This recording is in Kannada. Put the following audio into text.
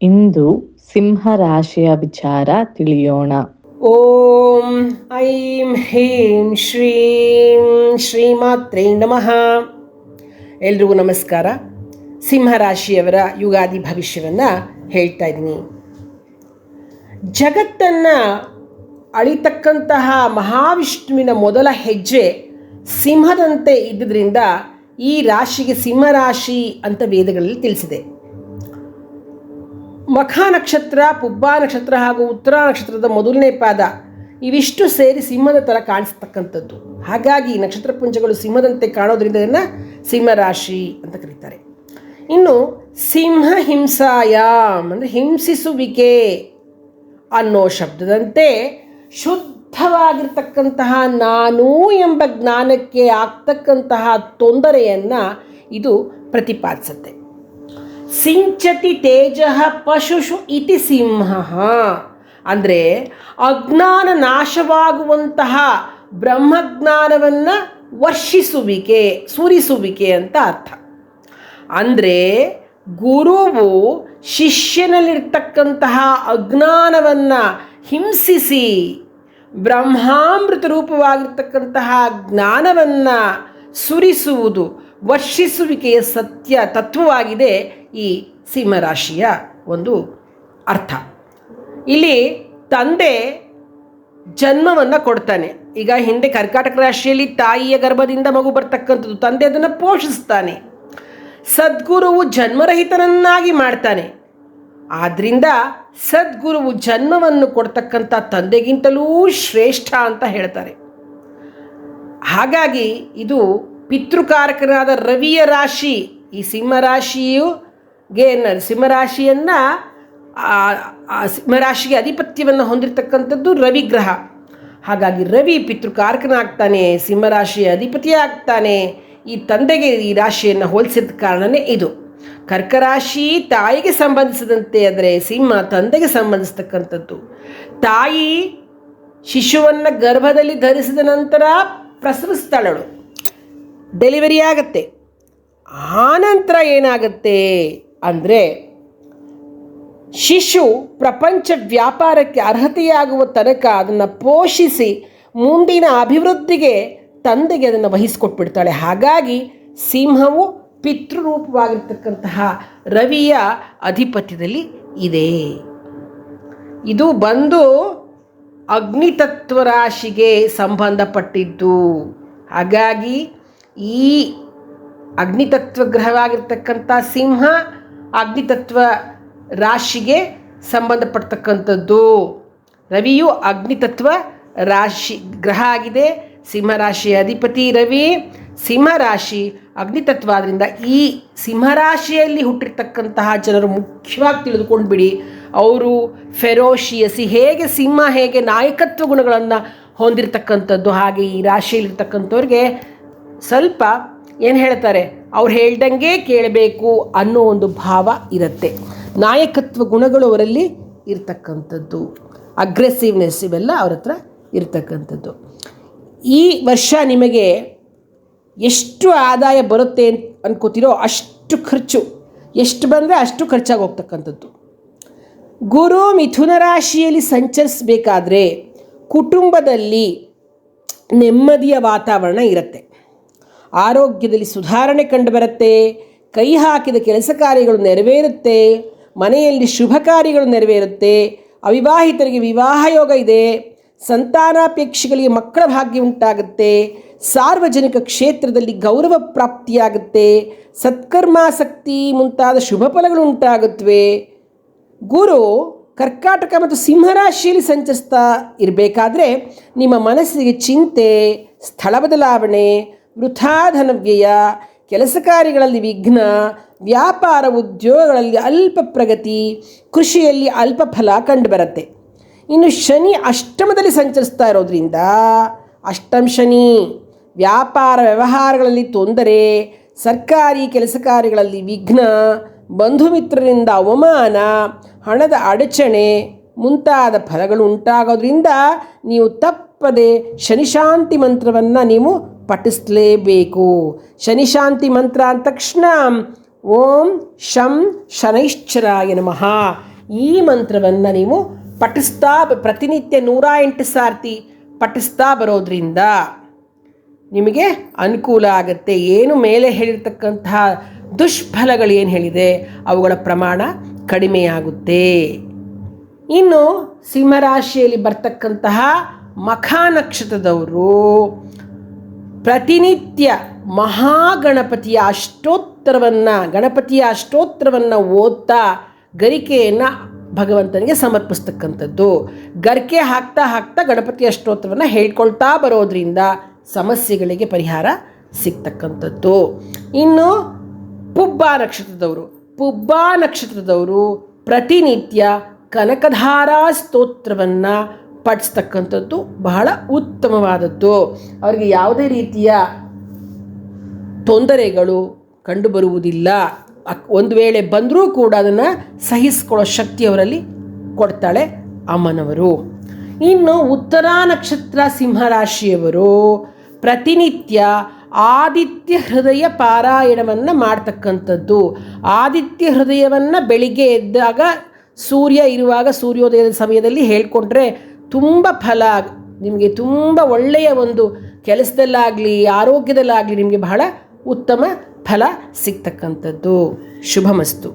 ಇಂದು ಸಿಂಹ ರಾಶಿಯ ವಿಚಾರ ತಿಳಿಯೋಣ. ಓಂ ಐಂ ಹೀಂ ಶ್ರೀಂ ಶ್ರೀಮಾತ್ರೇ ನಮಃ. ಎಲ್ರಿಗೂ ನಮಸ್ಕಾರ. ಸಿಂಹರಾಶಿಯವರ ಯುಗಾದಿ ಭವಿಷ್ಯವನ್ನು ಹೇಳ್ತಾ ಇದ್ದೀನಿ. ಜಗತ್ತನ್ನು ಅಳಿತಕ್ಕಂತಹ ಮಹಾವಿಷ್ಣುವಿನ ಮೊದಲ ಹೆಜ್ಜೆ ಸಿಂಹದಂತೆ ಇದ್ದುದರಿಂದ ಈ ರಾಶಿಗೆ ಸಿಂಹರಾಶಿ ಅಂತ ವೇದಗಳಲ್ಲಿ ತಿಳಿಸಿದೆ. ಮಖ ನಕ್ಷತ್ರ, ಪುಬ್ಬ ನಕ್ಷತ್ರ ಹಾಗೂ ಉತ್ತರ ನಕ್ಷತ್ರದ ಮೊದಲನೇ ಪಾದ ಇವಿಷ್ಟು ಸೇರಿ ಸಿಂಹದ ಥರ ಕಾಣಿಸ್ತಕ್ಕಂಥದ್ದು. ಹಾಗಾಗಿ ನಕ್ಷತ್ರ ಪುಂಜಗಳು ಸಿಂಹದಂತೆ ಕಾಣೋದ್ರಿಂದ ಇದನ್ನು ಸಿಂಹರಾಶಿ ಅಂತ ಕರೀತಾರೆ. ಇನ್ನು ಸಿಂಹ ಹಿಂಸಾಯಾಮ್ ಅಂದರೆ ಹಿಂಸಿಸುವಿಕೆ ಅನ್ನೋ ಶಬ್ದದಂತೆ ಶುದ್ಧವಾಗಿರ್ತಕ್ಕಂತಹ ನಾನು ಎಂಬ ಜ್ಞಾನಕ್ಕೆ ಆಗ್ತಕ್ಕಂತಹ ತೊಂದರೆಯನ್ನು ಇದು ಪ್ರತಿಪಾದಿಸುತ್ತೆ. ಸಿಂಚತಿ ತೇಜ ಪಶುಷು ಇತಿ ಸಿಂಹ ಅಂದರೆ ಅಜ್ಞಾನ ನಾಶವಾಗುವಂತಹ ಬ್ರಹ್ಮಜ್ಞಾನವನ್ನು ವರ್ಷಿಸುವಿಕೆ, ಸುರಿಸುವಿಕೆ ಅಂತ ಅರ್ಥ. ಅಂದರೆ ಗುರುವು ಶಿಷ್ಯನಲ್ಲಿರ್ತಕ್ಕಂತಹ ಅಜ್ಞಾನವನ್ನು ಹಿಂಸಿಸಿ ಬ್ರಹ್ಮಾಮೃತ ರೂಪವಾಗಿರ್ತಕ್ಕಂತಹ ಜ್ಞಾನವನ್ನು ಸುರಿಸುವುದು, ವರ್ಷಿಸುವಿಕೆಯ ಸತ್ಯ ತತ್ವವಾಗಿದೆ ಈ ಸಿಂಹರಾಶಿಯ ಒಂದು ಅರ್ಥ. ಇಲ್ಲಿ ತಂದೆ ಜನ್ಮವನ್ನು ಕೊಡ್ತಾನೆ. ಈಗ ಹಿಂದೆ ಕರ್ಕಾಟಕ ರಾಶಿಯಲ್ಲಿ ತಾಯಿಯ ಗರ್ಭದಿಂದ ಮಗು ಬರ್ತಕ್ಕಂಥದ್ದು, ತಂದೆ ಅದನ್ನು ಪೋಷಿಸ್ತಾನೆ. ಸದ್ಗುರುವು ಜನ್ಮರಹಿತನನ್ನಾಗಿ ಮಾಡ್ತಾನೆ. ಆದ್ದರಿಂದ ಸದ್ಗುರುವು ಜನ್ಮವನ್ನು ಕೊಡ್ತಕ್ಕಂಥ ತಂದೆಗಿಂತಲೂ ಶ್ರೇಷ್ಠ ಅಂತ ಹೇಳ್ತಾರೆ. ಹಾಗಾಗಿ ಇದು ಪಿತೃಕಾರಕನಾದ ರವಿಯ ರಾಶಿ. ಈ ಸಿಂಹರಾಶಿಗೆ ಅಧಿಪತ್ಯವನ್ನು ಹೊಂದಿರತಕ್ಕಂಥದ್ದು ರವಿಗ್ರಹ. ಹಾಗಾಗಿ ರವಿ ಪಿತೃಕಾರಕನಾಗ್ತಾನೆ, ಸಿಂಹರಾಶಿಯ ಅಧಿಪತಿಯೇ ಆಗ್ತಾನೆ. ಈ ತಂದೆಗೆ ಈ ರಾಶಿಯನ್ನು ಹೋಲಿಸಿದ ಕಾರಣವೇ ಇದು. ಕರ್ಕರಾಶಿ ತಾಯಿಗೆ ಸಂಬಂಧಿಸಿದಂತೆ, ಆದರೆ ಸಿಂಹ ತಂದೆಗೆ ಸಂಬಂಧಿಸ್ತಕ್ಕಂಥದ್ದು. ತಾಯಿ ಶಿಶುವನ್ನು ಗರ್ಭದಲ್ಲಿ ಧರಿಸಿದ ನಂತರ ಪ್ರಸವಿಸ್ತಾಳಳು, ಡೆಲಿವರಿ ಆಗುತ್ತೆ. ಆನಂತರ ಏನಾಗುತ್ತೆ ಅಂದರೆ ಶಿಶು ಪ್ರಪಂಚ ವ್ಯಾಪಾರಕ್ಕೆ ಅರ್ಹತೆಯಾಗುವ ತನಕ ಅದನ್ನು ಪೋಷಿಸಿ ಮುಂದಿನ ಅಭಿವೃದ್ಧಿಗೆ ತಂದೆಗೆ ಅದನ್ನು ವಹಿಸಿಕೊಟ್ಬಿಡ್ತಾಳೆ. ಹಾಗಾಗಿ ಸಿಂಹವು ಪಿತೃರೂಪವಾಗಿರ್ತಕ್ಕಂತಹ ರವಿಯ ಅಧಿಪತ್ಯದಲ್ಲಿ ಇದೆ. ಇದು ಬಂದು ಅಗ್ನಿತತ್ವ ರಾಶಿಗೆ ಸಂಬಂಧಪಟ್ಟಿದ್ದು. ಹಾಗಾಗಿ ಈ ಅಗ್ನಿತತ್ವ ಗ್ರಹವಾಗಿರ್ತಕ್ಕಂಥ ಸಿಂಹ ಅಗ್ನಿತತ್ವ ರಾಶಿಗೆ ಸಂಬಂಧಪಡ್ತಕ್ಕಂಥದ್ದು. ರವಿಯು ಅಗ್ನಿತತ್ವ ರಾಶಿ ಗ್ರಹ ಆಗಿದೆ. ಸಿಂಹರಾಶಿಯ ಅಧಿಪತಿ ರವಿ. ಸಿಂಹರಾಶಿ ಅಗ್ನಿತತ್ವ ಆದ್ದರಿಂದ ಈ ಸಿಂಹರಾಶಿಯಲ್ಲಿ ಹುಟ್ಟಿರ್ತಕ್ಕಂತಹ ಜನರು ಮುಖ್ಯವಾಗಿ ತಿಳಿದುಕೊಂಡು ಬಿಡಿ, ಅವರು ಫೆರೋಶಿಯಸಿ, ಹೇಗೆ ಸಿಂಹ ಹೇಗೆ ನಾಯಕತ್ವ ಗುಣಗಳನ್ನು ಹೊಂದಿರತಕ್ಕಂಥದ್ದು, ಹಾಗೆ ಈ ರಾಶಿಯಲ್ಲಿರ್ತಕ್ಕಂಥವ್ರಿಗೆ ಸ್ವಲ್ಪ ಏನು ಹೇಳ್ತಾರೆ, ಅವ್ರು ಹೇಳ್ದಂಗೆ ಕೇಳಬೇಕು ಅನ್ನೋ ಒಂದು ಭಾವ ಇರುತ್ತೆ. ನಾಯಕತ್ವ ಗುಣಗಳು ಅವರಲ್ಲಿ ಇರ್ತಕ್ಕಂಥದ್ದು, ಅಗ್ರೆಸಿವ್ನೆಸ್ ಇವೆಲ್ಲ ಅವ್ರ ಹತ್ರ ಇರ್ತಕ್ಕಂಥದ್ದು. ಈ ವರ್ಷ ನಿಮಗೆ ಎಷ್ಟು ಆದಾಯ ಬರುತ್ತೆ ಅನ್ಕೋತಿರೋ ಅಷ್ಟು ಖರ್ಚು, ಎಷ್ಟು ಬಂದರೆ ಅಷ್ಟು ಖರ್ಚಾಗಿ ಹೋಗ್ತಕ್ಕಂಥದ್ದು. ಗುರು ಮಿಥುನ ರಾಶಿಯಲ್ಲಿ ಸಂಚರಿಸಬೇಕಾದ್ರೆ ಕುಟುಂಬದಲ್ಲಿ ನೆಮ್ಮದಿಯ ವಾತಾವರಣ ಇರುತ್ತೆ. ಆರೋಗ್ಯದಲ್ಲಿ ಸುಧಾರಣೆ ಕಂಡುಬರುತ್ತೆ. ಕೈ ಹಾಕಿದ ಕೆಲಸ ಕಾರ್ಯಗಳು ನೆರವೇರುತ್ತೆ. ಮನೆಯಲ್ಲಿ ಶುಭ ಕಾರ್ಯಗಳು ನೆರವೇರುತ್ತೆ. ಅವಿವಾಹಿತರಿಗೆ ವಿವಾಹ ಯೋಗ ಇದೆ. ಸಂತಾನಾಪೇಕ್ಷಿಗಳಿಗೆ ಮಕ್ಕಳ ಭಾಗ್ಯ ಉಂಟಾಗುತ್ತೆ. ಸಾರ್ವಜನಿಕ ಕ್ಷೇತ್ರದಲ್ಲಿ ಗೌರವ ಪ್ರಾಪ್ತಿಯಾಗುತ್ತೆ. ಸತ್ಕರ್ಮಾಸಕ್ತಿ ಮುಂತಾದ ಶುಭ ಫಲಗಳು ಉಂಟಾಗುತ್ತವೆ. ಗುರು ಕರ್ಕಾಟಕ ಮತ್ತು ಸಿಂಹರಾಶಿಯಲ್ಲಿ ಸಂಚರಿಸ್ತಾ ಇರಬೇಕಾದ್ರೆ ನಿಮ್ಮ ಮನಸ್ಸಿಗೆ ಚಿಂತೆ, ಸ್ಥಳ ಬದಲಾವಣೆ, ವೃಥಾಧನ ವ್ಯಯ, ಕೆಲಸ ಕಾರ್ಯಗಳಲ್ಲಿ ವಿಘ್ನ, ವ್ಯಾಪಾರ ಉದ್ಯೋಗಗಳಲ್ಲಿ ಅಲ್ಪ ಪ್ರಗತಿ, ಕೃಷಿಯಲ್ಲಿ ಅಲ್ಪ ಫಲ ಕಂಡುಬರುತ್ತೆ. ಇನ್ನು ಶನಿ ಅಷ್ಟಮದಲ್ಲಿ ಸಂಚರಿಸ್ತಾ ಇರೋದ್ರಿಂದ, ಅಷ್ಟಮ ಶನಿ, ವ್ಯಾಪಾರ ವ್ಯವಹಾರಗಳಲ್ಲಿ ತೊಂದರೆ, ಸರ್ಕಾರಿ ಕೆಲಸ ಕಾರ್ಯಗಳಲ್ಲಿ ವಿಘ್ನ, ಬಂಧು ಮಿತ್ರರಿಂದ ಅವಮಾನ, ಹಣದ ಅಡಚಣೆ ಮುಂತಾದ ಫಲಗಳು ಉಂಟಾಗೋದ್ರಿಂದ ನೀವು ತಪ್ಪದೆ ಶನಿಶಾಂತಿ ಮಂತ್ರವನ್ನು ನೀವು ಪಠಿಸಲೇಬೇಕು. ಶನಿಶಾಂತಿ ಮಂತ್ರ ಅಂದ ತಕ್ಷಣ ಓಂ ಶಂ ಶನೈಶ್ಚರಾಯ ನಮಃ. ಈ ಮಂತ್ರವನ್ನು ನೀವು ಪಠಿಸ್ತಾ ಪ್ರತಿನಿತ್ಯ 108 ಸಾರ್ತಿ ಪಠಿಸ್ತಾ ಬರೋದ್ರಿಂದ ನಿಮಗೆ ಅನುಕೂಲ ಆಗುತ್ತೆ. ಏನು ಮೇಲೆ ಹೇಳಿರ್ತಕ್ಕಂತಹ ದುಷ್ಫಲಗಳು ಏನು ಹೇಳಿದೆ ಅವುಗಳ ಪ್ರಮಾಣ ಕಡಿಮೆಯಾಗುತ್ತೆ. ಇನ್ನು ಸಿಂಹರಾಶಿಯಲ್ಲಿ ಬರ್ತಕ್ಕಂತಹ ಮಖ ನಕ್ಷತ್ರದವರು ಪ್ರತಿನಿತ್ಯ ಮಹಾಗಣಪತಿಯ ಅಷ್ಟೋತ್ತರವನ್ನು ಓದ್ತಾ ಗರಿಕೆಯನ್ನು ಭಗವಂತನಿಗೆ ಸಮರ್ಪಿಸ್ತಕ್ಕಂಥದ್ದು. ಗರಿಕೆ ಹಾಕ್ತಾ ಗಣಪತಿ ಅಷ್ಟೋತ್ತರವನ್ನು ಹೇಳ್ಕೊಳ್ತಾ ಬರೋದ್ರಿಂದ ಸಮಸ್ಯೆಗಳಿಗೆ ಪರಿಹಾರ ಸಿಗ್ತಕ್ಕಂಥದ್ದು. ಇನ್ನು ಪುಬ್ಬ ನಕ್ಷತ್ರದವರು ಪ್ರತಿನಿತ್ಯ ಕನಕಧಾರಾ ಸ್ತೋತ್ರವನ್ನು ಪಠಿಸ್ತಕ್ಕಂಥದ್ದು ಬಹಳ ಉತ್ತಮವಾದದ್ದು. ಅವರಿಗೆ ಯಾವುದೇ ರೀತಿಯ ತೊಂದರೆಗಳು ಕಂಡುಬರುವುದಿಲ್ಲ. ಒಂದು ವೇಳೆ ಬಂದರೂ ಕೂಡ ಅದನ್ನು ಸಹಿಸಿಕೊಳ್ಳೋ ಶಕ್ತಿ ಅವರಲ್ಲಿ ಕೊಡ್ತಾಳೆ ಅಮ್ಮನವರು. ಇನ್ನು ಉತ್ತರ ನಕ್ಷತ್ರ ಸಿಂಹರಾಶಿಯವರು ಪ್ರತಿನಿತ್ಯ ಆದಿತ್ಯ ಹೃದಯ ಪಾರಾಯಣವನ್ನು ಮಾಡ್ತಕ್ಕಂಥದ್ದು. ಆದಿತ್ಯ ಹೃದಯವನ್ನು ಬೆಳಿಗ್ಗೆ ಎದ್ದಾಗ ಸೂರ್ಯ ಇರುವಾಗ ಸೂರ್ಯೋದಯದ ಸಮಯದಲ್ಲಿ ಹೇಳ್ಕೊಂಡ್ರೆ ತುಂಬ ಫಲ, ನಿಮಗೆ ತುಂಬ ಒಳ್ಳೆಯ ಒಂದು ಕೆಲಸದಲ್ಲಾಗಲಿ ಆರೋಗ್ಯದಲ್ಲಾಗಲಿ ನಿಮಗೆ ಬಹಳ ಉತ್ತಮ ಫಲ ಸಿಗ್ತಕ್ಕಂಥದ್ದು. ಶುಭಮಸ್ತು.